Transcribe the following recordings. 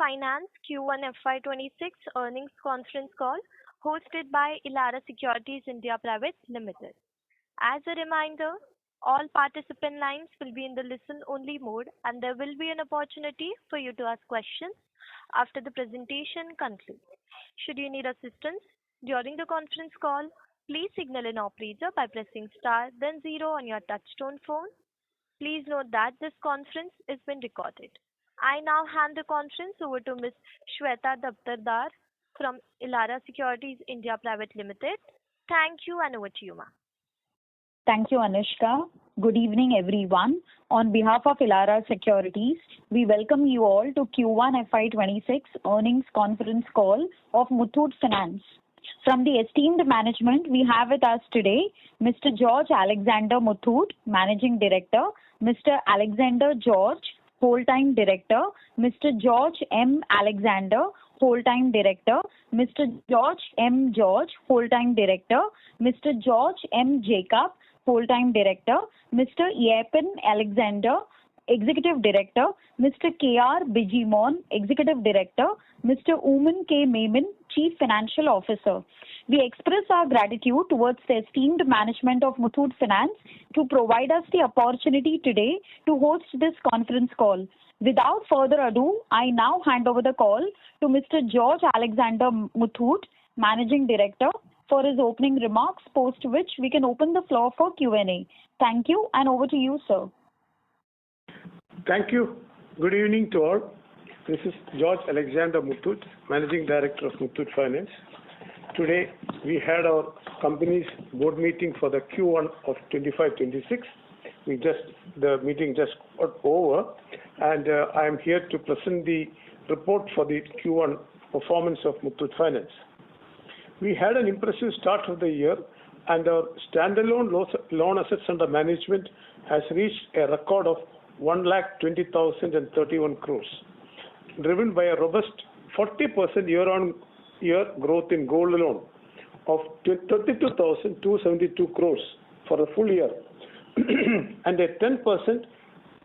Finance Q1FY26 earnings conference call hosted by Elara Securities India Private Limited. As a reminder, all participant lines will be in the listen-only mode and there will be an opportunity for you to ask questions after the presentation concludes. Should you need assistance during the conference call, please signal an operator by pressing star then zero on your touchtone phone. Please note that this conference is being recorded. I now hand the conference over to Ms. Shweta Daptardar from Elara Securities India Private Limited. Thank you and over to you, ma'am. Thank you, Anushka. Good evening, everyone. On behalf of Elara Securities, we welcome you all to Q1FY26 earnings conference call of Muthoot Finance. From the esteemed management, we have with us today Mr. George Alexander Muthoot, Managing Director, Mr. Alexander George, Whole-Time Director, Mr. George M. Alexander, Whole-Time Director, Mr. George M. George, Whole-Time Director, Mr. George M. Jacob, Whole-Time Director, Mr. Yepen Alexander, Executive Director, Mr. K.R. Bijimon, Executive Director, Mr. Oomen K. Memin, Chief Financial Officer. We express our gratitude towards the esteemed management of Muthoot Finance to provide us the opportunity today to host this conference call. Without further ado, I now hand over the call to Mr. George Alexander Muthoot, Managing Director, for his opening remarks, post which we can open the floor for Q&A. Thank you and over to you, sir. Thank you. Good evening to all. This is George Alexander Muthoot, Managing Director of Muthoot Finance. Today, we had our company's board meeting for the Q1 of 25-26. The meeting just got over, and I am here to present the report for the Q1 performance of Muthoot Finance. We had an impressive start of the year, and our standalone loan assets under management has reached a record of 1,20,031 crores, driven by a robust 40% year-on-year growth in gold loan of 32,272 crores for the full year and a 10%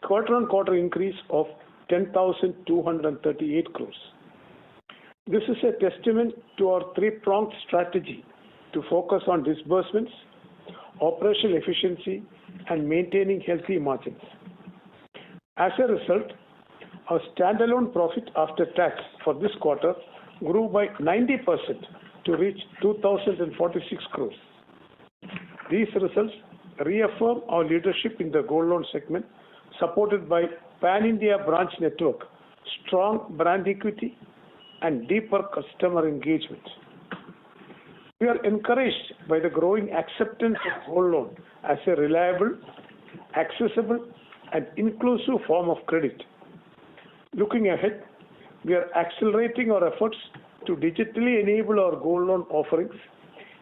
quarter-on-quarter increase of 10,238 crores. This is a testament to our three-pronged strategy to focus on disbursements, operational efficiency, and maintaining healthy margins. As a result, our standalone profit after tax for this quarter grew by 90% to reach 2,046 crores. These results reaffirm our leadership in the gold loan segment, supported by pan-India branch network, strong brand equity, and deeper customer engagement. We are encouraged by the growing acceptance of gold loan as a reliable, accessible, and inclusive form of credit. Looking ahead, we are accelerating our efforts to digitally enable our gold loan offerings,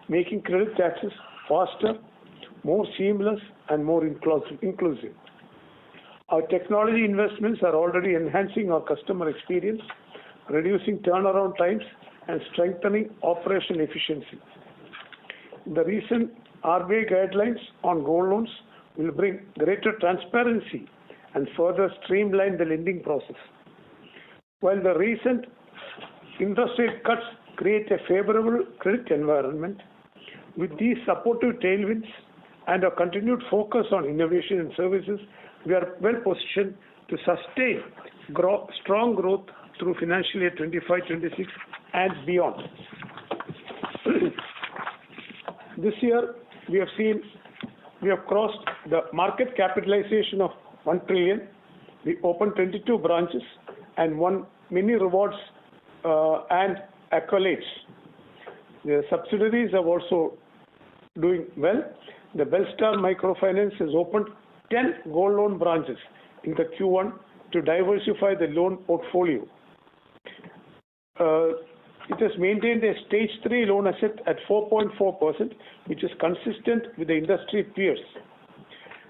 making credit access faster, more seamless, and more inclusive. Our technology investments are already enhancing our customer experience, reducing turnaround times, and strengthening operational efficiency. The recent RBI guidelines on gold loans will bring greater transparency and further streamline the lending process. While the recent interest rate cuts create a favorable credit environment, with these supportive tailwinds and our continued focus on innovation and services, we are well positioned to sustain strong growth through financial year 25-26 and beyond. This year, we have crossed the market capitalization of 1 trillion. We opened 22 branches and won many rewards and accolades. The subsidiaries are also doing well. The Belstar Microfinance has opened 10 gold loan branches in the Q1 to diversify the loan portfolio. It has maintained a stage 3 loan asset at 4.4%, which is consistent with the industry peers.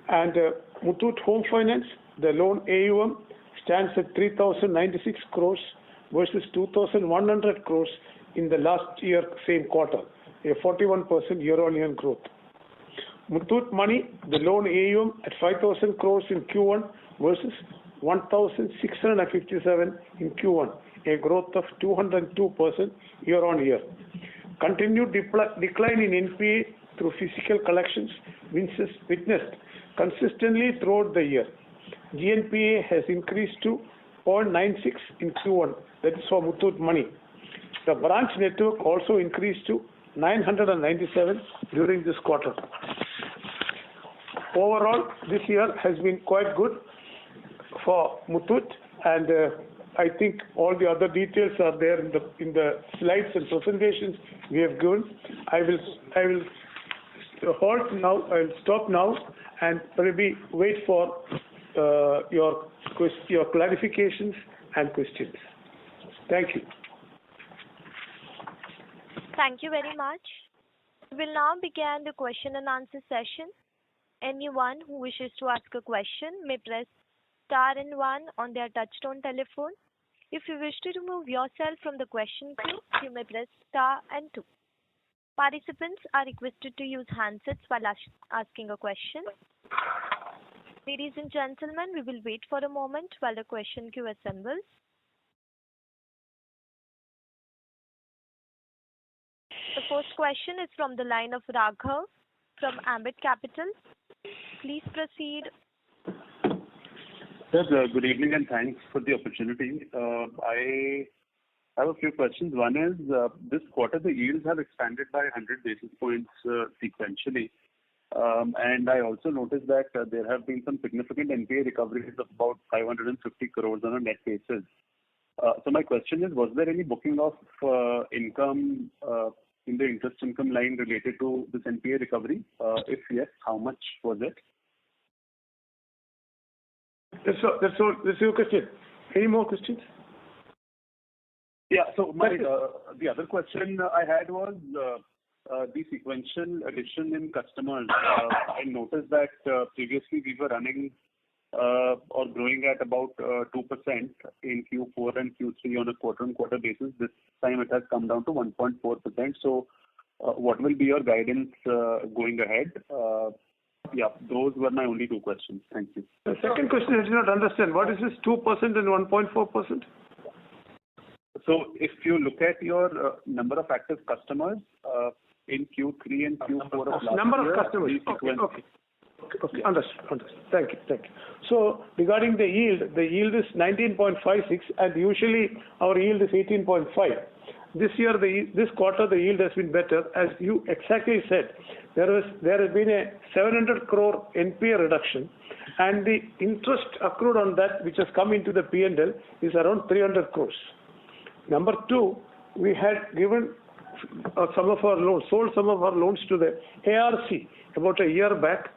And Muthoot Home Finance, the loan AUM stands at 3,096 crores versus 2,100 crores in the last year same quarter, a 41% year-on-year growth. Muthoot Money, the loan AUM at 5,000 crores in Q1 versus 1,657 in Q1, a growth of 202% year-on-year. Continued decline in NPA through physical collections witnessed consistently throughout the year. GNPA has increased to 0.96 in Q1, that is for Muthoot Money. The branch network also increased to 997 during this quarter. Overall, this year has been quite good for Muthoot, and I think all the other details are there in the slides and presentations we have given. I will halt now. I'll stop now and maybe wait for your clarifications and questions. Thank you. Thank you very much. We will now begin the question and answer session. Anyone who wishes to ask a question may press star and 1 on their touchtone telephone. If you wish to remove yourself from the question queue, you may press star and 2. Participants are requested to use handsets while asking a question. Ladies and gentlemen, we will wait for a moment while the question queue assembles. The first question is from the line of Raghav from Ambit Capital. Please proceed. Yes, good evening and thanks for the opportunity. I have a few questions. One is, this quarter the yields have expanded by 100 basis points sequentially. And I also noticed that there have been some significant NPA recoveries of about 550 crores on a net basis. So my question is, was there any booking of income in the interest income line related to this NPA recovery? If yes, how much was it? That's all. That's your question. Any more questions? Yeah. So the other question I had was the sequential addition in customers. I noticed that previously we were running or growing at about 2% in Q4 and Q3 on a quarter-on-quarter basis. This time it has come down to 1.4%. So what will be your guidance going ahead? Yeah, those were my only two questions. Thank you. The second question I did not understand. What is this 2% and 1.4%? So if you look at your number of active customers in Q3 and Q4 of last year. Number of customers. Okay. Understood. Thank you. So regarding the yield is 19.56 and usually our yield is 18.5. This year, this quarter, the yield has been better. As you exactly said, there has been a 700 crore NPA reduction, and the interest accrued on that, which has come into the P&L, is around 300 crores. Number two, we had given some of our loans, sold some of our loans to the ARC about a year back,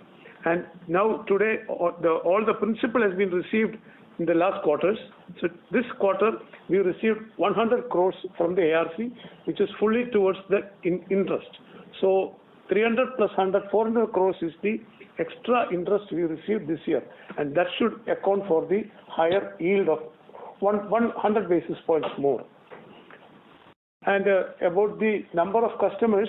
and now today all the principal has been received in the last quarters. So this quarter we received 100 crores from the ARC, which is fully towards the interest. So 300 plus 100, 400 crores is the extra interest we received this year, and that should account for the higher yield of 100 basis points more. And about the number of customers,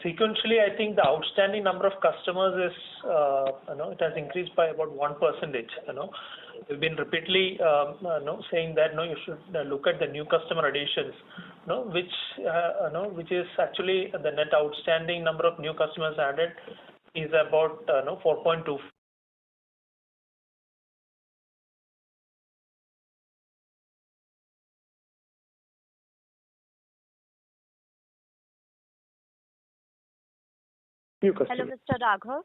sequentially, I think the outstanding number of customers is, it has increased by about 1%. We've been repeatedly, saying that, you should look at the new customer additions, which is actually the net outstanding number of new customers added is about 4.2. Hello, Mr. Raghav.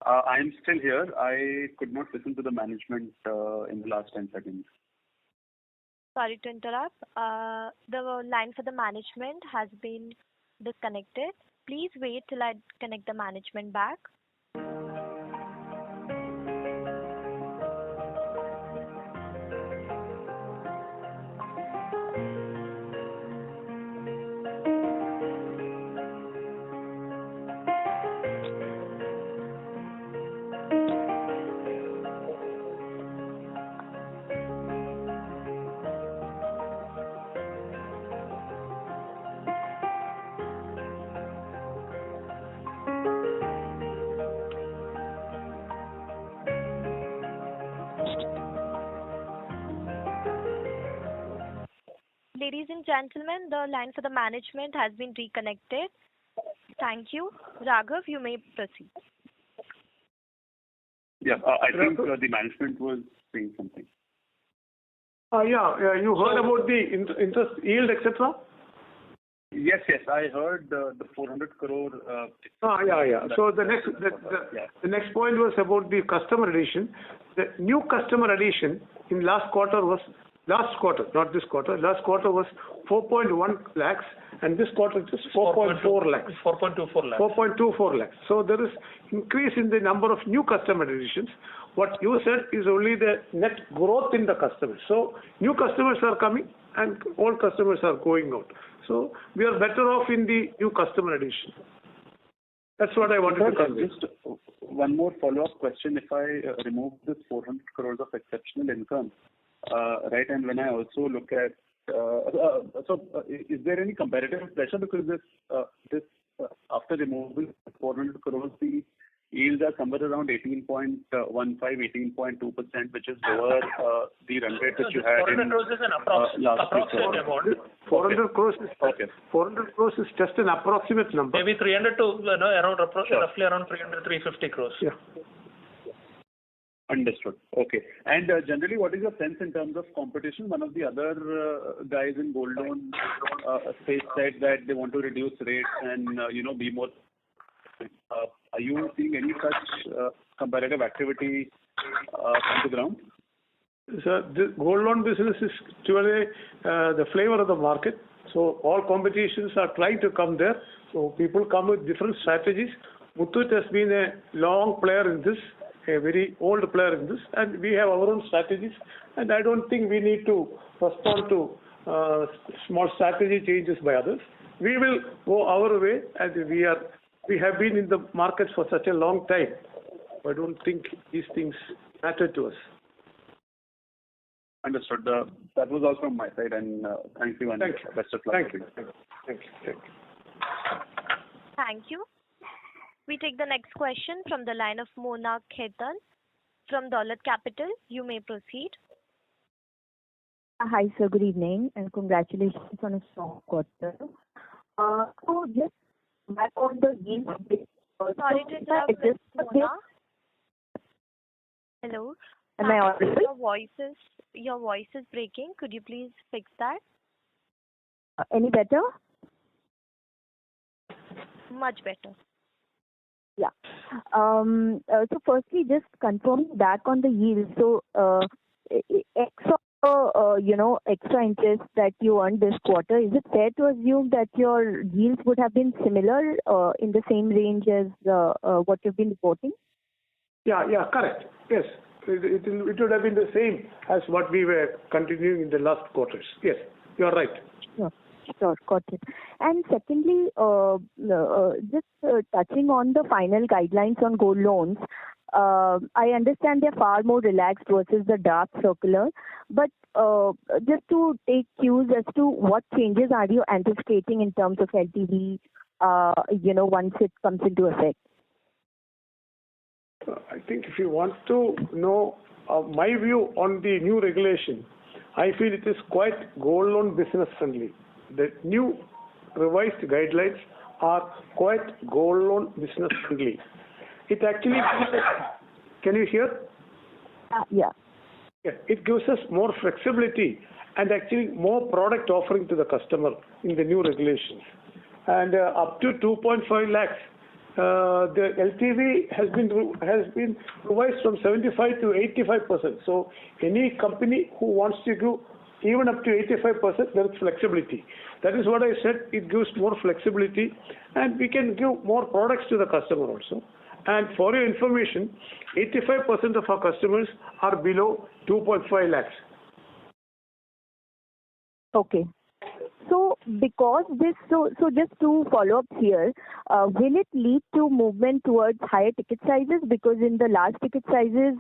I am still here. I could not listen to the management in the last 10 seconds. Sorry to interrupt. The line for the management has been disconnected. Please wait till I connect the management back. Ladies and gentlemen, the line for the management has been reconnected. Thank you. Raghav, you may proceed. Yeah, I think the management was saying something. You heard about the interest yield, etc.? Yes, I heard the 400 crore. So the next point was about the customer addition. The new customer addition in last quarter, not this quarter. Last quarter was 4.1 lakhs, and this quarter it is 4.4 lakhs. 4.24 lakhs. 4.24 lakhs. So there is increase in the number of new customer additions. What you said is only the net growth in the customers. So new customers are coming and old customers are going out. So we are better off in the new customer addition. That's what I wanted to convey. Just one more follow-up question. If I remove this 400 crores of exceptional income, right, and when I also look at, is there any comparative pressure because this after removing 400 crores, the yields are somewhere around 18.15, 18.2%, which is lower the run rate which you had 400 crores is an approximate amount. 400 crores is 400 crores is just an approximate number. Maybe 300 to roughly around 300, 350 crores. Yeah. Understood. Okay. And generally, what is your sense in terms of competition? One of the other guys in gold loan space said that they want to reduce rates and be more. Are you seeing any such comparative activity on the ground? So the gold loan business is actually the flavor of the market. So all competitions are trying to come there. So people come with different strategies. Muthoot has been a long player in this, a very old player in this, and we have our own strategies. And I don't think we need to respond to small strategy changes by others. We will go our way, and we have been in the market for such a long time. I don't think these things matter to us. Understood. That was all from my side, and thank you and best of luck. Thank you. Thank you. We take the next question from the line of Mona Khetan from Dolat Capital. You may proceed. Hi, sir. Good evening, and congratulations on a strong quarter. So just back on the yield. Sorry to interrupt, Ms. Mona. Hello. Am I audible? Your voice is breaking. Could you please fix that? Any better? Much better. Yeah. So firstly, just confirming back on the yield. So extra interest that you earned this quarter, is it fair to assume that your yields would have been similar in the same range as what you've been reporting? Yeah, correct. Yes. It would have been the same as what we were continuing in the last quarters. Yes, you are right. Sure, got it. And secondly, just touching on the final guidelines on gold loans, I understand they're far more relaxed versus the draft circular, but just to take cues as to what changes are you anticipating in terms of LTV, once it comes into effect? I think if you want to know my view on the new regulation, I feel it is quite gold loan business friendly. The new revised guidelines are quite gold loan business friendly. It actually can you hear? Yeah. It gives us more flexibility and actually more product offering to the customer in the new regulations. And up to 2.5 lakhs, the LTV has been revised from 75 to 85%. So any company who wants to do even up to 85%, there is flexibility. That is what I said. It gives more flexibility, and we can give more products to the customer also. And for your information, 85% of our customers are below 2.5 lakhs. Okay. So because this, so just two follow-ups here, will it lead to movement towards higher ticket sizes? Because in the large ticket sizes,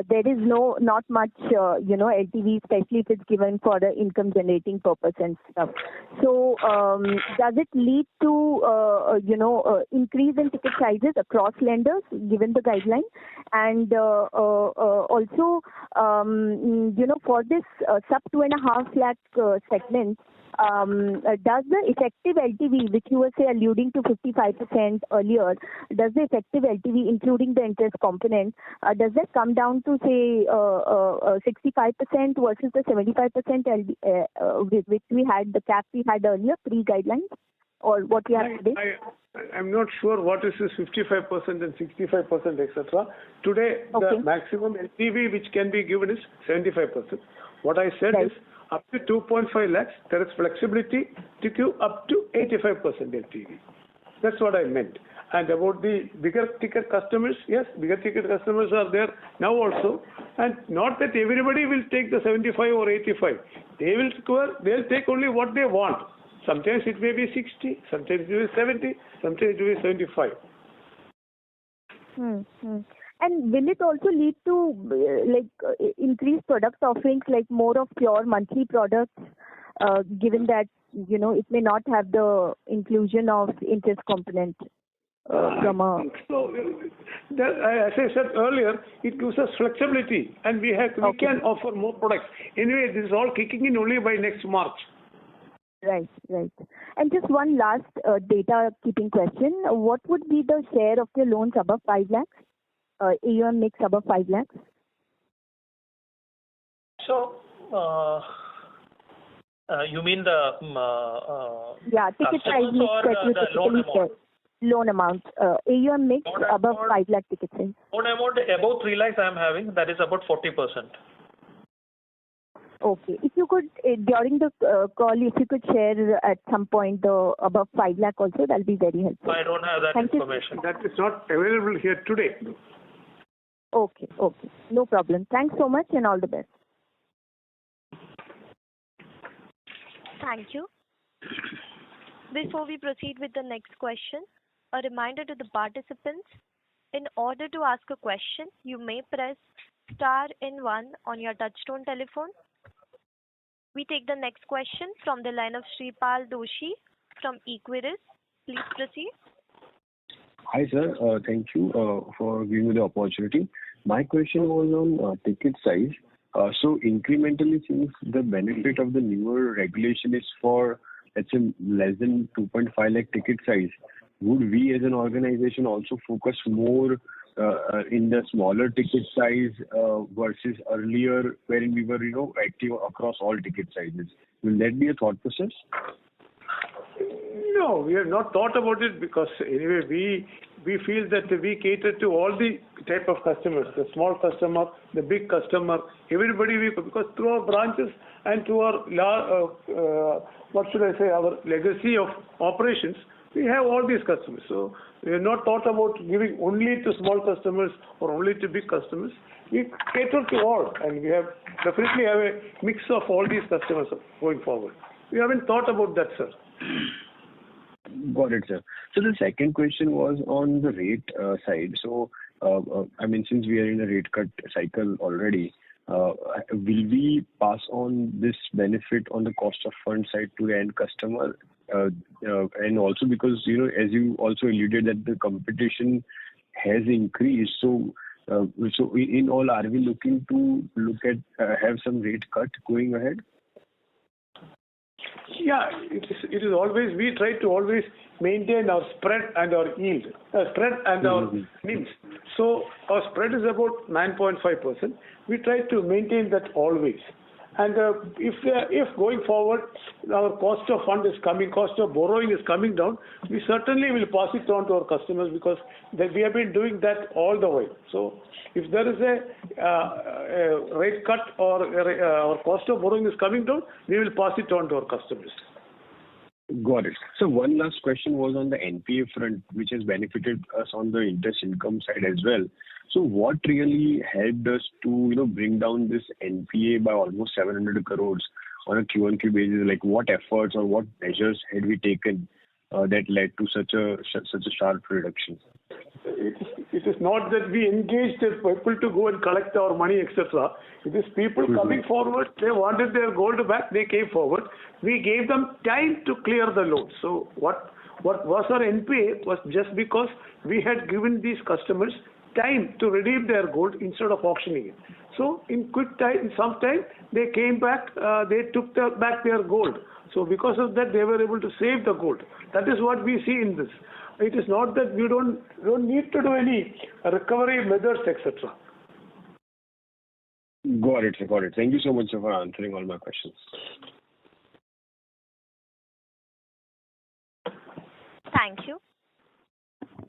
there is not much, LTV, especially if it's given for the income generating purpose and stuff. So does it lead to, increase in ticket sizes across lenders given the guideline? And also, for this sub 2.5 lakh segment, does the effective LTV, which you were alluding to 55% earlier, does the effective LTV, including the interest component, does that come down to say 65% versus the 75% which we had, the cap we had earlier pre-guidelines, or what we have today? I'm not sure what is this 55% and 65%, etc. Today, the maximum LTV which can be given is 75%. What I said is up to 2.5 lakhs, there is flexibility to give up to 85% LTV. That's what I meant. And about the bigger ticket customers, yes, bigger ticket customers are there now also. And not that everybody will take the 75 or 85. They'll take only what they want. Sometimes it may be 60, sometimes it may be 70, sometimes it may be 75. And will it also lead to increased product offerings, like more of pure monthly products, given that it may not have the inclusion of interest component from a. So, as I said earlier, it gives us flexibility, and we can offer more products. Anyway, this is all kicking in only by next March. Right. And just one last data keeping question: what would be the share of your loans above 5 lakhs? AUM mix above 5 lakhs? So, you mean the ticket size mix that you typically share. Loan amount. AUM mix above 5 lakh ticket size. Loan amount above 3 lakhs I am having, that is about 40%. Okay. If you could, during the call, if you could share at some point the above 5 lakh also, that will be very helpful. I don't have that information. That is not available here today. Okay. No problem. Thanks so much and all the best. Thank you. Before we proceed with the next question, a reminder to the participants, in order to ask a question, you may press star and 1 on your touchtone telephone. We take the next question from the line of Shripal Doshi from Equirus. Please proceed. Hi, sir. Thank you for giving me the opportunity. My question was on ticket size. So incrementally, since the benefit of the newer regulation is for, let's say, less than 2.5 lakh ticket size, would we as an organization also focus more in the smaller ticket size versus earlier, wherein we were, active across all ticket sizes? Will that be a thought process? No, we have not thought about it, because anyway we feel that we cater to all the type of customers, the small customer, the big customer, everybody, because through our branches and to our our legacy of operations, we have all these customers. So we have not thought about giving only to small customers or only to big customers. We cater to all, and we definitely have a mix of all these customers going forward. We haven't thought about that, sir. Got it, sir. So the second question was on the rate side. So, since we are in a rate cut cycle already, will we pass on this benefit on the cost of fund side to the end customer? And also because, as you also alluded that the competition has increased. So in all, are we looking to have some rate cut going ahead? Yeah, it is always, we try to always maintain our spread and our yield, spread and our NIMs. So our spread is about 9.5%. We try to maintain that always. And if going forward our cost of borrowing is coming down, we certainly will pass it on to our customers, because we have been doing that all the way. So if there is a rate cut or our cost of borrowing is coming down, we will pass it on to our customers. Got it. So one last question was on the NPA front, which has benefited us on the interest income side as well. So what really helped us to bring down this NPA by almost 700 crores on a Q1Q basis, like what efforts or what measures had we taken that led to such a sharp reduction? It is not that we engaged the people to go and collect our money, etc. It is people coming forward. They wanted their gold back. They came forward. We gave them time to clear the loan. So what was our NPA was just because we had given these customers time to redeem their gold instead of auctioning it. So in quick time, in some time, they came back. They took back their gold. So because of that, they were able to save the gold. That is what we see in this. It is not that we don't need to do any recovery methods, etc. Got it, sir. Got it. Thank you so much, sir, for answering all my questions. Thank you.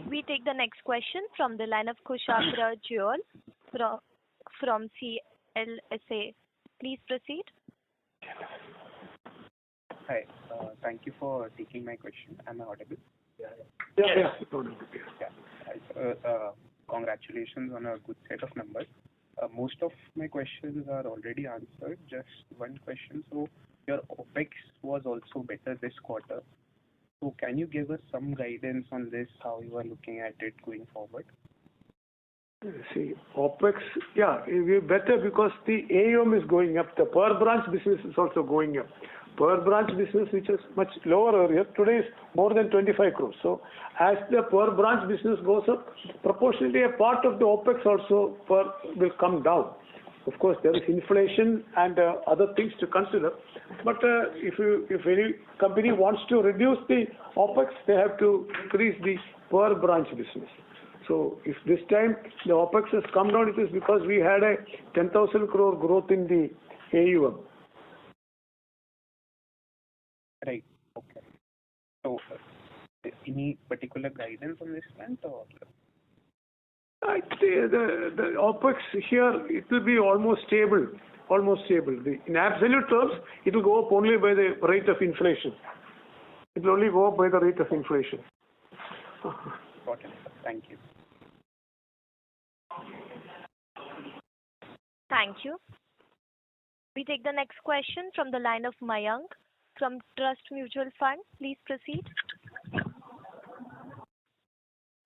We take the next question from the line of Kushagra Jewel from CLSA. Please proceed. Hi. Thank you for taking my question. Am I audible? Yeah. Congratulations on a good set of numbers. Most of my questions are already answered. Just one question. So your OPEX was also better this quarter. So can you give us some guidance on this, how you are looking at it going forward? See, OPEX, we're better because the AUM is going up. The per branch business is also going up. Per branch business, which is much lower earlier, today is more than 25 crores. So as the per branch business goes up, proportionally a part of the OPEX also will come down. Of course, there is inflation and other things to consider. But if any company wants to reduce the OPEX, they have to increase the per branch business. So if this time the OPEX has come down, it is because we had a 10,000 crore growth in the AUM. Right. Okay. So, any particular guidance on this front, or? I think the OPEX here, it will be almost stable. In absolute terms, it will go up only by the rate of inflation. It will only go up by the rate of inflation. Got it. Thank you. Thank you. We take the next question from the line of Mayank from Trust Mutual Fund. Please proceed.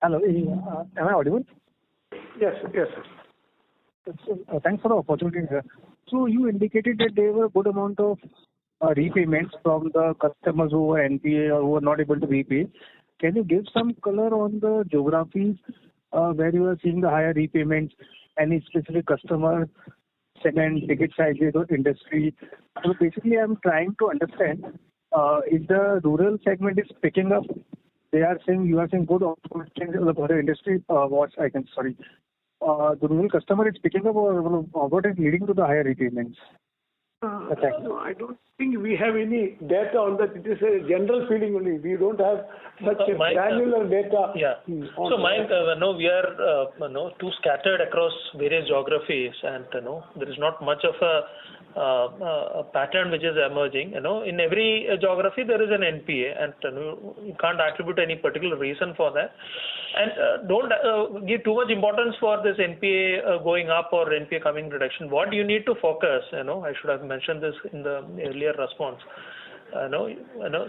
Hello, am I audible? Yes, sir. So, thanks for the opportunity, sir. So you indicated that there were a good amount of repayments from the customers who were NPA or who were not able to repay. Can you give some color on the geographies where you are seeing the higher repayments? Any specific customer segment, ticket sizes, or industry? So basically, I'm trying to understand if the rural segment is picking up. You are saying good opportunities in the industry. The rural customer is picking up, or what is leading to the higher repayments? No, I don't think we have any data on that. It is a general feeling only. We don't have such a granular data. Yeah. So, Mayank, we are too scattered across various geographies, and there is not much of a pattern which is emerging. In every geography there is an NPA, and you can't attribute any particular reason for that. And don't give too much importance for this NPA going up or NPA coming reduction. What you need to focus, I should have mentioned this in the earlier response.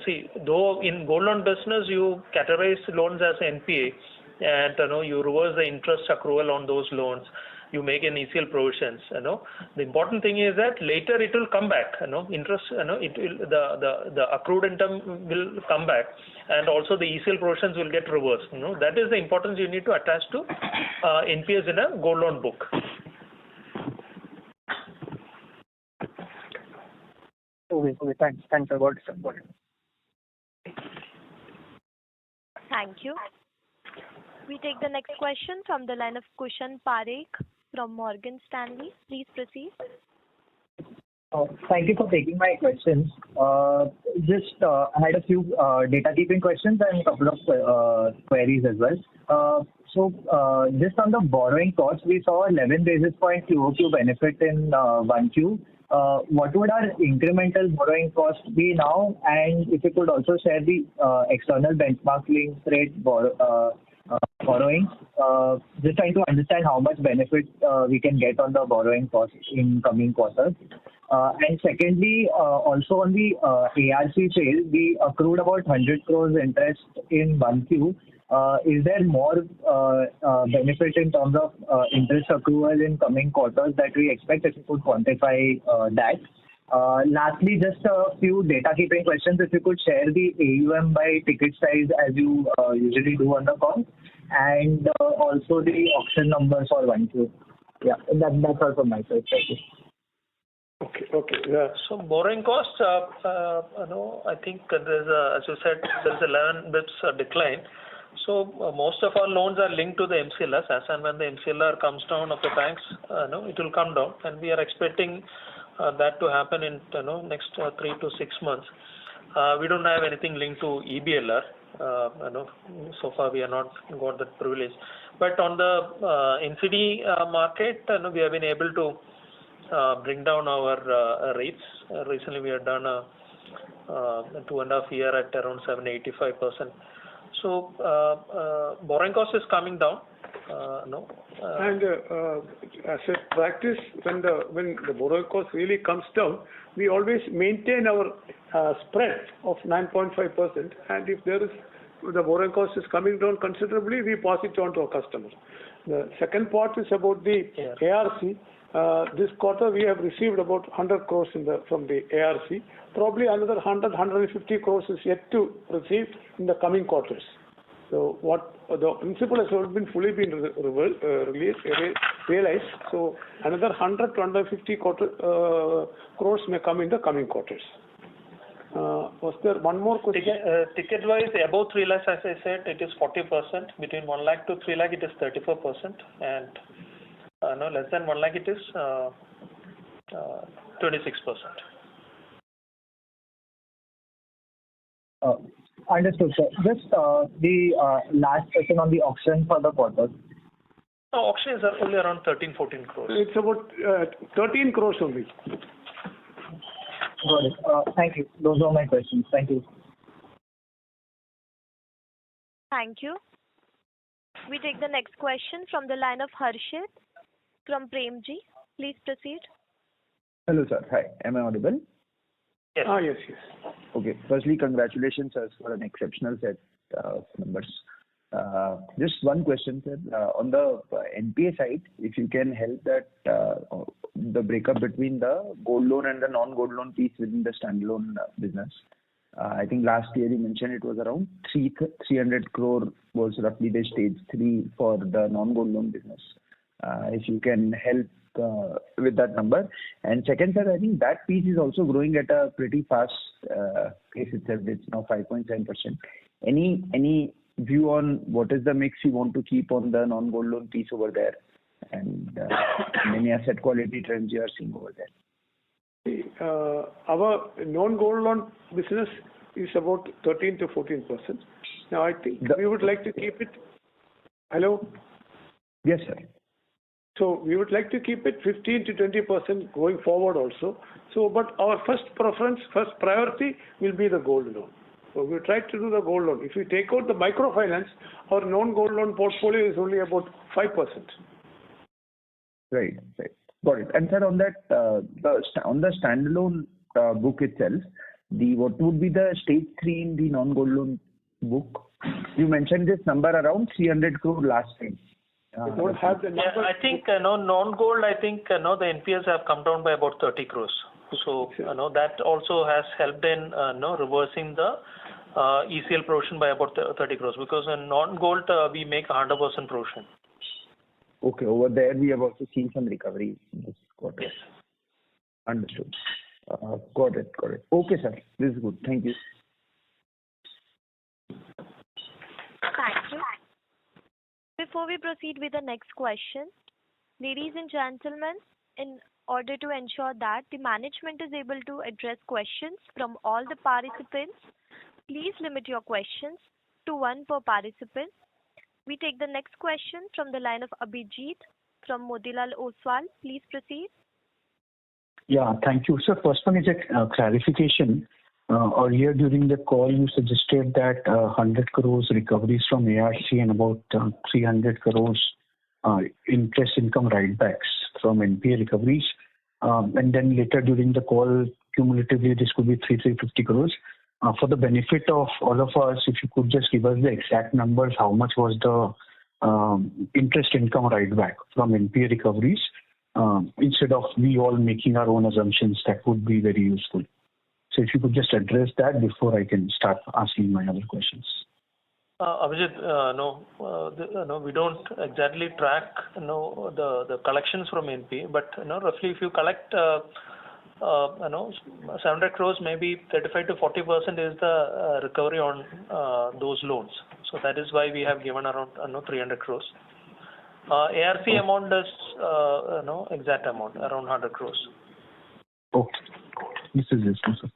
See, though in gold loan business you categorize loans as NPA, and you reverse the interest accrual on those loans. You make an ECL provisions. The important thing is that later it will come back. Interest, the accrued income will come back, and also the ECL provisions will get reversed. That is the importance you need to attach to NPAs in a gold loan book. Okay, thanks. I got it. Thank you. We take the next question from the line of Kushan Parekh from Morgan Stanley. Please proceed. Thank you for taking my questions. I had a few data keeping questions and a couple of queries as well. So just on the borrowing cost, we saw 11 basis point QOQ benefit in 1Q. What would our incremental borrowing cost be now? And if you could also share the external benchmark link rate borrowing, just trying to understand how much benefit we can get on the borrowing cost in coming quarters. And secondly, also on the ARC sale, we accrued about 100 crores interest in 1Q. Is there more benefit in terms of interest accrual in coming quarters that we expect? If you could quantify that. Lastly, just a few data keeping questions. If you could share the AUM by ticket size as you usually do on the call, and also the auction numbers for 1Q. Yeah, that's all from my side. Thank you. Okay. Yeah. So borrowing costs, I think there's as you said, there's 11 bps decline. So most of our loans are linked to the MCLRs. As and when the MCLR comes down of the banks, it will come down, and we are expecting that to happen in next 3 to 6 months. We don't have anything linked to EBLR. So far we have not got that privilege. But on the NCD market, we have been able to bring down our rates. Recently we have done a 2.5 year at around 7.85%. So borrowing cost is coming down. And as a practice, when the borrowing cost really comes down, we always maintain our spread of 9.5%. And if the borrowing cost is coming down considerably, we pass it on to our customers. The second part is about the ARC. This quarter we have received about 100 crores from the ARC. Probably another 150 crores is yet to receive in the coming quarters. So what the principal has already fully been realized. So another 100 to 150 crores may come in the coming quarters. Was there one more question? Ticket wise, above 3 lakhs, as I said, it is 40%. Between 1 lakh to 3 lakh, it is 34%, and less than 1 lakh, it is 26%. Understood, sir. Just the last question on the auction for the quarter. Auction is only around 13-14 crores. It's about 13 crores only. Got it. Thank you. Those are my questions. Thank you. Thank you. We take the next question from the line of Harshit from Premji. Please proceed. Hello, sir. Hi. Am I audible? Yes. Yes. Okay. Firstly, congratulations, sir, for an exceptional set of numbers. Just one question, sir. On the NPA side, if you can help that the breakup between the gold loan and the non-gold loan piece within the standalone business. I think last year you mentioned it was around 300 crore was roughly the stage 3 for the non-gold loan business. If you can help with that number. And second, sir, I think that piece is also growing at a pretty fast pace itself. It's now 5.7%. Any view on what is the mix you want to keep on the non-gold loan piece over there, and any asset quality trends you are seeing over there? Our non-gold loan business is about 13 to 14%. Now I think we would like to keep it. Hello? Yes, sir. So we would like to keep it 15 to 20% going forward also. So, but our first priority will be the gold loan. So we try to do the gold loan. If we take out the microfinance, our non-gold loan portfolio is only about 5%. Right. Got it. And sir, on that, on the standalone book itself, what would be the stage 3 in the non-gold loan book? You mentioned this number around 300 crore last time. I don't have the number. Yeah, I think non-gold. I think the NPAs have come down by about 30 crores. So that also has helped in reversing the ECL provision by about 30 crores, because in non-gold we make 100% provision. Okay, over there we have also seen some recovery in this quarter. Yes. Understood. Got it. Okay, sir. This is good. Thank you. Thank you. Before we proceed with the next question, ladies and gentlemen, in order to ensure that the management is able to address questions from all the participants, please limit your questions to one per participant. We take the next question from the line of Abhijit from Motilal Oswal. Please proceed. Yeah, thank you. Sir, first one is a clarification. Earlier during the call, you suggested that 100 crores recoveries from ARC and about 300 crores interest income write-backs from NPA recoveries. and then later during the call, cumulatively, this could be 350 crores. For the benefit of all of us, if you could just give us the exact numbers, how much was the interest income write back from NPA recoveries, instead of we all making our own assumptions, that would be very useful. So if you could just address that before I can start asking my other questions. Abhijit, no, we don't exactly track, the collections from NPA, but, roughly if you collect, 700 crores, maybe 35 to 40% is the recovery on those loans. So that is why we have given around 300 crores. ARC amount is exact amount, around 100 crores. Okay, this is useful, sir.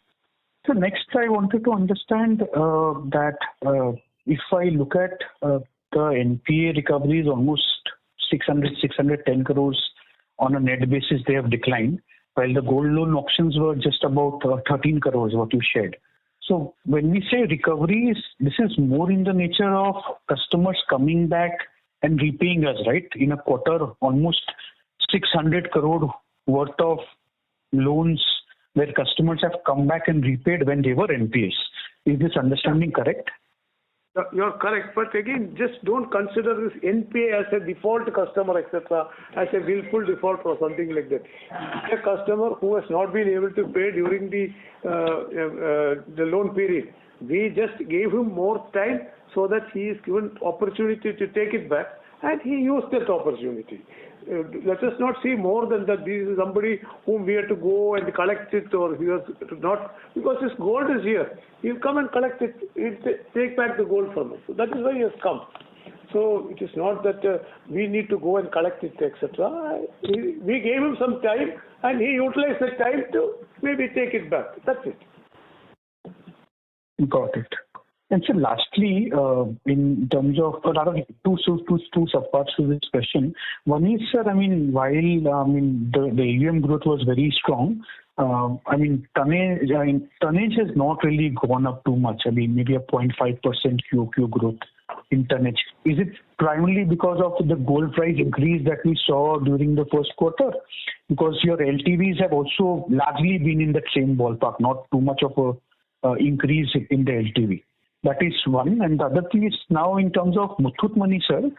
So next, I wanted to understand that if I look at the NPA recoveries, almost 610 crores on a net basis, they have declined, while the gold loan auctions were just about 13 crores, what you shared. So when we say recoveries, this is more in the nature of customers coming back and repaying us, right? In a quarter, almost 600 crore worth of loans where customers have come back and repaid when they were NPAs. Is this understanding correct? You're correct, but again, just don't consider this NPA as a default customer, etc., as a willful default or something like that. A customer who has not been able to pay during the loan period, we just gave him more time so that he is given opportunity to take it back, and he used that opportunity. Let us not see more than that this is somebody whom we have to go and collect it, or he has not, because his gold is here. He'll come and collect it, he'll take back the gold from us. So that is why he has come. So it is not that we need to go and collect it, etc. We gave him some time, and he utilized the time to maybe take it back. That's it. Got it. And so lastly, in terms of two subparts to this question. One is, sir, while the AUM growth was very strong, tonnage has not really gone up too much. Maybe a 0.5% QOQ growth in tonnage. Is it primarily because of the gold price increase that we saw during the first quarter? Because your LTVs have also largely been in that same ballpark, not too much of a increase in the LTV. That is one. And the other thing is now in terms of Muthoot Money, sir,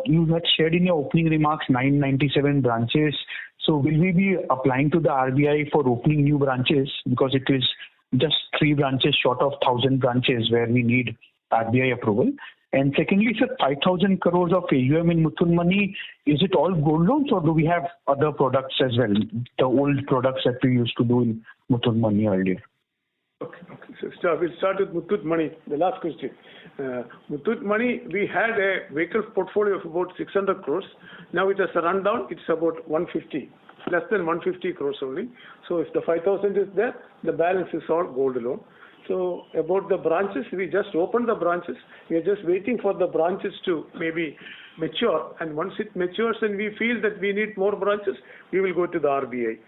you had shared in your opening remarks 997 branches. So will we be applying to the RBI for opening new branches, because it is just 3 branches short of 1,000 branches where we need RBI approval? And secondly, sir, 5,000 crores of AUM in Muthoot Money, is it all gold loans or do we have other products as well, the old products that we used to do in Muthoot Money earlier? Okay. So we'll start with Muthoot Money, the last question. Muthoot Money, we had a vehicle portfolio of about 600 crores. Now it has run down, it's about 150, less than 150 crores only. So if the 5,000 is there, the balance is all gold loan. So about the branches, we just opened the branches. We are just waiting for the branches to maybe mature. And once it matures and we feel that we need more branches, we will go to the RBI.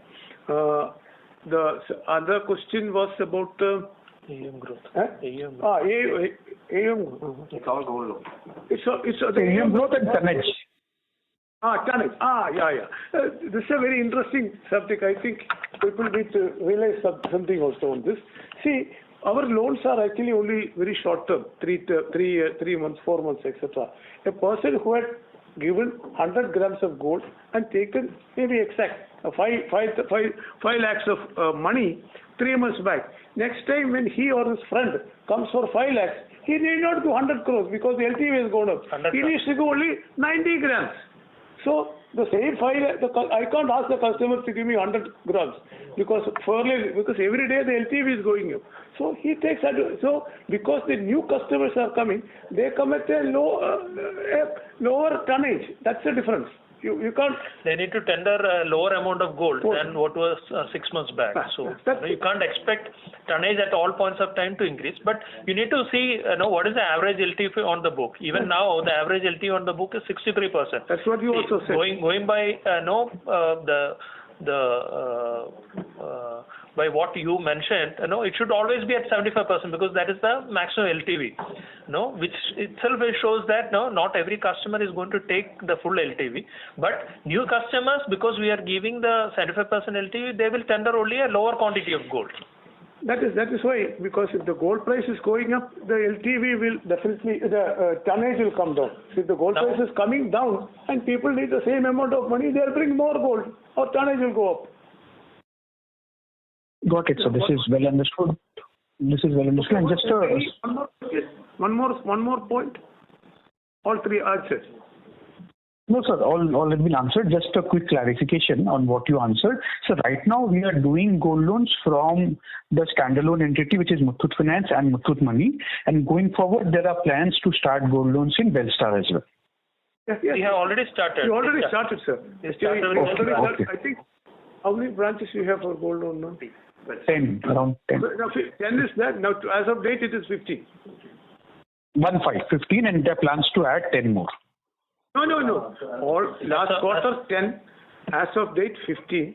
The other question was about AUM growth. AUM. AUM. It's all gold loan. It's the AUM growth and tonnage. Tonnage. Yeah. This is a very interesting subject. I think people need to realize something also on this. See, our loans are actually only very short term, 3 months, 4 months, etc. A person who had given 100 grams of gold and taken maybe exact 5 lakhs of money 3 months back. Next time when he or his friend comes for 5 lakhs, he need not do 100 crores because the LTV has gone up. He needs to go only 90 grams. So the same 5 lakhs, I can't ask the customer to give me 100 grams because every day the LTV is going up. So he takes that. So because the new customers are coming, they come at a lower tonnage. That's the difference. You can't. They need to tender a lower amount of gold than what was 6 months back. So you can't expect tonnage at all points of time to increase. But you need to see, what is the average LTV on the book. Even now, the average LTV on the book is 63%. That's what you also said. Going by by what you mentioned, it should always be at 75% because that is the maximum LTV. which itself shows that not every customer is going to take the full LTV. But new customers, because we are giving the 75% LTV, they will tender only a lower quantity of gold. That is why, because if the gold price is going up, the LTV will definitely, the tonnage will come down. So if the gold price is coming down and people need the same amount of money, they'll bring more gold or tonnage will go up. Got it. So this is well understood. And just one more point. All three answers. No, sir, all have been answered. Just a quick clarification on what you answered. So right now we are doing gold loans from the standalone entity, which is Muthoot Finance and Muthoot Money. And going forward, there are plans to start gold loans in Belstar as well. Yes. We have already started. We already started, sir. Okay. I think, how many branches you have for gold loan now? 10, around 10. Now, 10 is that. Now, as of date, it is 15. 15, and there are plans to add 10 more. No. All last quarter 10, as of date 15,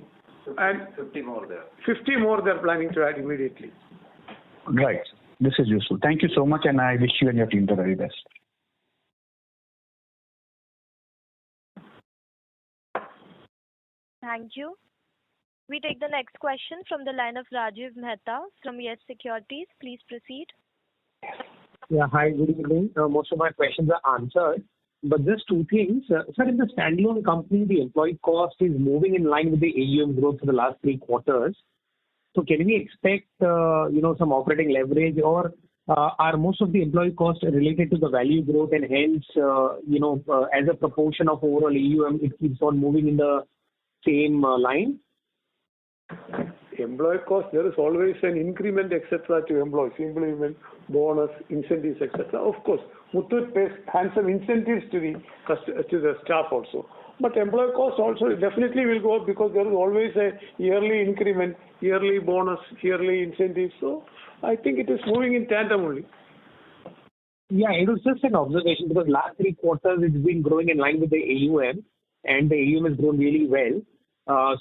and 50 more there. 50 more they're planning to add immediately. Right. This is useful. Thank you so much, and I wish you and your team the very best. Thank you. We take the next question from the line of Rajiv Mehta from Yes Securities. Please proceed. Yeah, hi, good evening. Most of my questions are answered. But just two things. Sir, in the standalone company, the employee cost is moving in line with the AUM growth for the last 3 quarters. So can we expect, some operating leverage, or are most of the employee costs related to the value growth, and hence, as a proportion of overall AUM, it keeps on moving in the same line? Employee cost, there is always an increment, etc. to employees, increment, bonus, incentives, etc. Of course, Muthoot pays handsome incentives to the staff also. But employee cost also definitely will go up because there is always a yearly increment, yearly bonus, yearly incentives. So I think it is moving in tandem only. Yeah, it was just an observation because last 3 quarters it's been growing in line with the AUM, and the AUM has grown really well.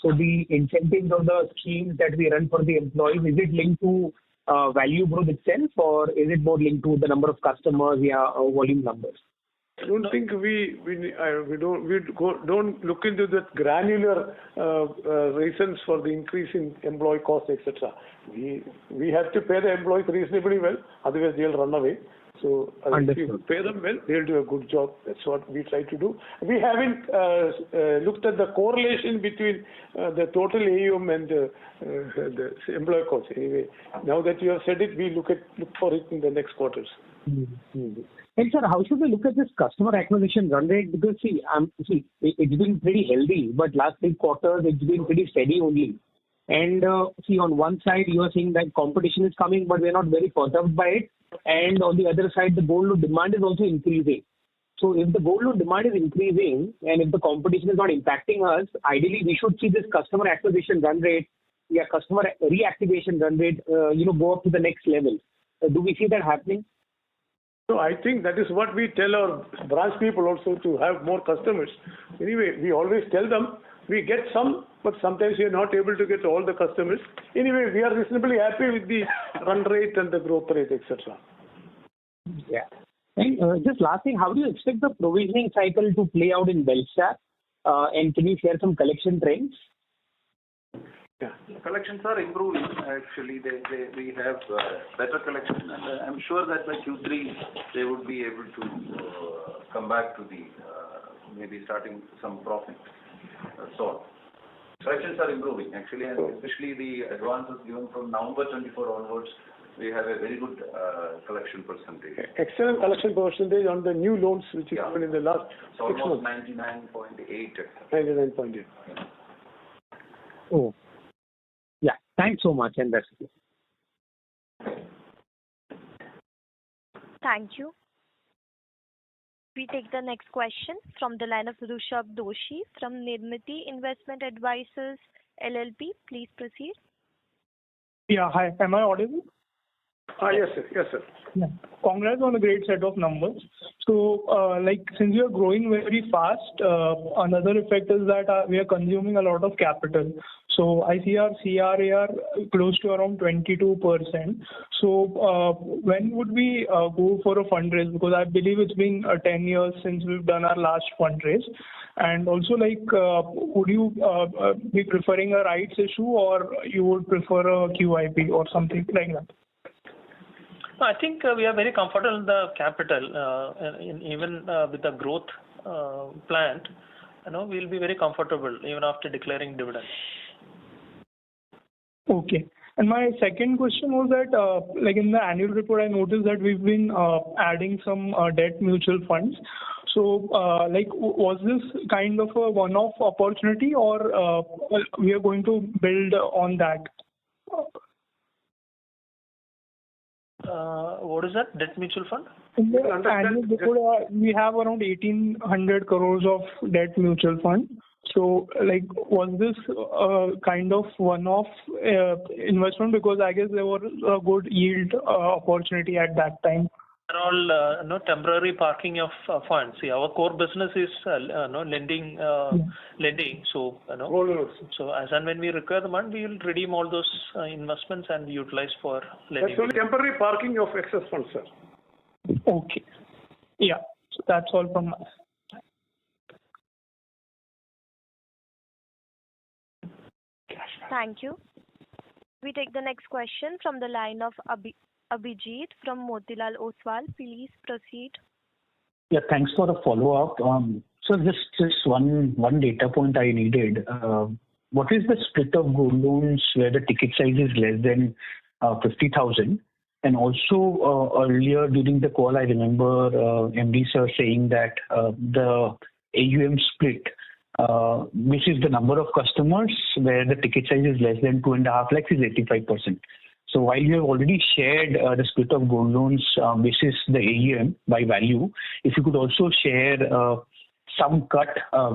So the incentives of the schemes that we run for the employees, is it linked to value growth itself, or is it more linked to the number of customers, volume numbers? I don't think we don't look into the granular reasons for the increase in employee cost, etc. We have to pay the employees reasonably well, otherwise they'll run away. So if you pay them well, they'll do a good job. That's what we try to do. We haven't looked at the correlation between the total AUM and the employee cost. Anyway, now that you have said it, we look for it in the next quarters. Mm-hmm. And sir, how should we look at this customer acquisition run rate? Because it's been pretty healthy, but last 3 quarters it's been pretty steady only. And on one side you are saying that competition is coming, but we're not very perturbed by it. And on the other side, the gold loan demand is also increasing. So if the gold loan demand is increasing and if the competition is not impacting us, ideally we should see this customer acquisition run rate, customer reactivation run rate, go up to the next level. Do we see that happening? So I think that is what we tell our branch people also, to have more customers. Anyway, we always tell them we get some, but sometimes we are not able to get all the customers. Anyway, we are reasonably happy with the run rate and the growth rate, etc. Yeah. And just last thing, how do you expect the provisioning cycle to play out in Belstar? And can you share some collection trends? Yeah, collections are improving. Actually, we have better collection, and I'm sure that by Q3 they would be able to come back to the maybe starting some profit. So collections are improving actually, and especially the advances given from November 24 onwards, we have a very good collection percentage. Excellent collection percentage on the new loans which is given in the last 6 months. Almost 99.8. 99.8. Oh. Yeah, thanks so much, and that's it. Thank you. We take the next question from the line of Rushabh Doshi from Nirmiti Investment Advisors LLP. Please proceed. Yeah, hi. Am I audible? Yes, sir. Yes, sir. Yeah. Congrats on a great set of numbers. So, since you are growing very fast, another effect is that we are consuming a lot of capital. So, I see our CRAR close to around 22%. So, when would we go for a fundraise? Because I believe it's been 10 years since we've done our last fundraise. And also, would you be preferring a rights issue, or you would prefer a QIP or something like that? I think we are very comfortable in the capital, even with the growth plan. We'll be very comfortable even after declaring dividends. Okay. And my second question was that, in the annual report, I noticed that we've been adding some debt mutual funds. So, was this kind of a one-off opportunity, or we are going to build on that? What is that? Debt mutual fund? In the annual report, we have around 1,800 crores of debt mutual fund. So, was this kind of one-off investment? Because I guess there was a good yield opportunity at that time. All temporary parking of funds. See, our core business is lending. So, so as and when we require the money, we will redeem all those investments and utilize for lending. That's only temporary parking of excess funds, sir. Okay. Yeah. So that's all from us. Thank you. We take the next question from the line of Abhijit from Motilal Oswal. Please proceed. Yeah, thanks for the follow-up. So just one data point I needed. What is the split of gold loans where the ticket size is less than 50,000? And also earlier during the call, I remember MD sir saying that the AUM split, which is the number of customers where the ticket size is less than 2.5 lakhs, is 85%. So while you have already shared the split of gold loans basis the AUM by value, if you could also share some cut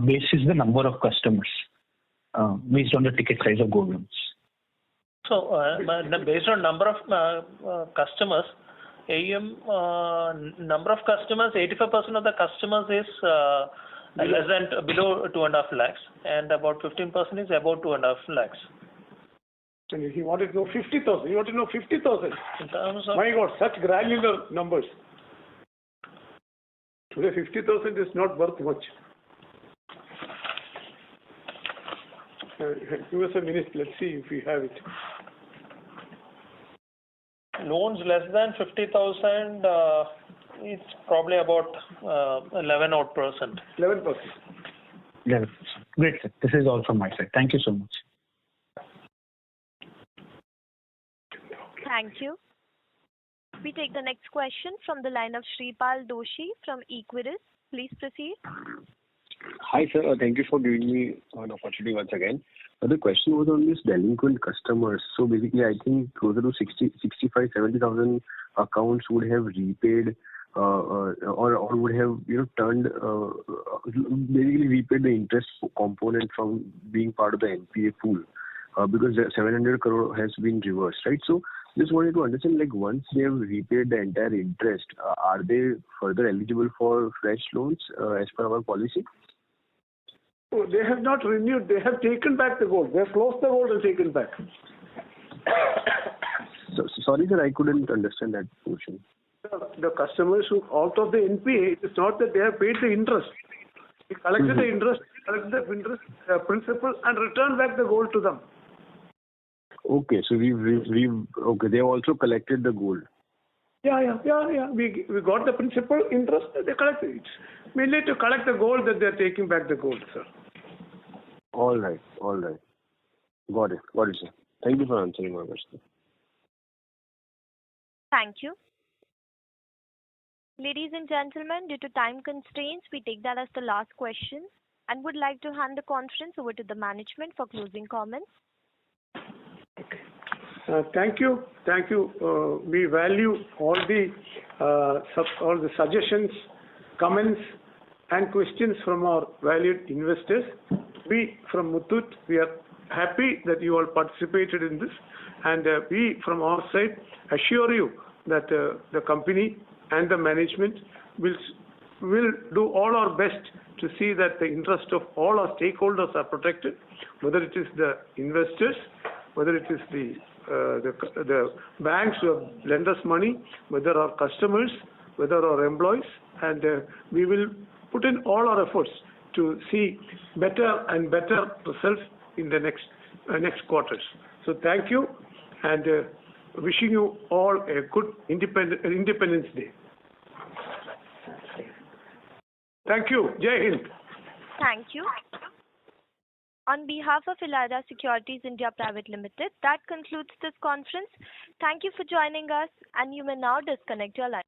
basis the number of customers based on the ticket size of gold loans. So based on number of customers, AUM number of customers, 85% of the customers is less than below 2.5 lakhs, and about 15% is above 2.5 lakhs. And he wanted to know 50,000. You want to know 50,000? In terms of... My God, such granular numbers. Today, 50,000 is not worth much. Give us a minute. Let's see if we have it. Loans less than 50,000, it's probably about 11 odd percent. 11%. 11%. Great, sir. This is all from my side. Thank you so much. Thank you. We take the next question from the line of Shripal Doshi from Equirus. Please proceed. Hi, sir. Thank you for giving me an opportunity once again. The question was on these delinquent customers. So basically, I think closer to 70,000 accounts would have repaid or would have turned basically repaid the interest component from being part of the NPA pool because the 700 crore has been reversed, right? So just wanted to understand, once they have repaid the entire interest, are they further eligible for fresh loans as per our policy? Oh, they have not renewed. They have taken back the gold. They have closed the gold and taken back. So, sorry, sir, I couldn't understand that portion. The customers who out of the NPA, it's not that they have paid the interest. We collected the interest, principal, and returned back the gold to them. Okay, so they also collected the gold. Yeah. We got the principal interest. They collected it. Mainly to collect the gold that they are taking back the gold, sir. All right. Got it, sir. Thank you for answering my question. Thank you. Ladies and gentlemen, due to time constraints, we take that as the last question and would like to hand the conference over to the management for closing comments. Thank you. We value all the suggestions, comments, and questions from our valued investors. We from Muthoot, we are happy that you all participated in this, and we from our side assure you that the company and the management will do all our best to see that the interest of all our stakeholders are protected, whether it is the investors, whether it is the banks who have lent us money, whether our customers, whether our employees, and we will put in all our efforts to see better and better results in the next quarters. So thank you, and wishing you all a good Independence Day. Thank you. Jai Hind. Thank you. On behalf of Elara Securities India Private Limited, that concludes this conference. Thank you for joining us, and you may now disconnect your line.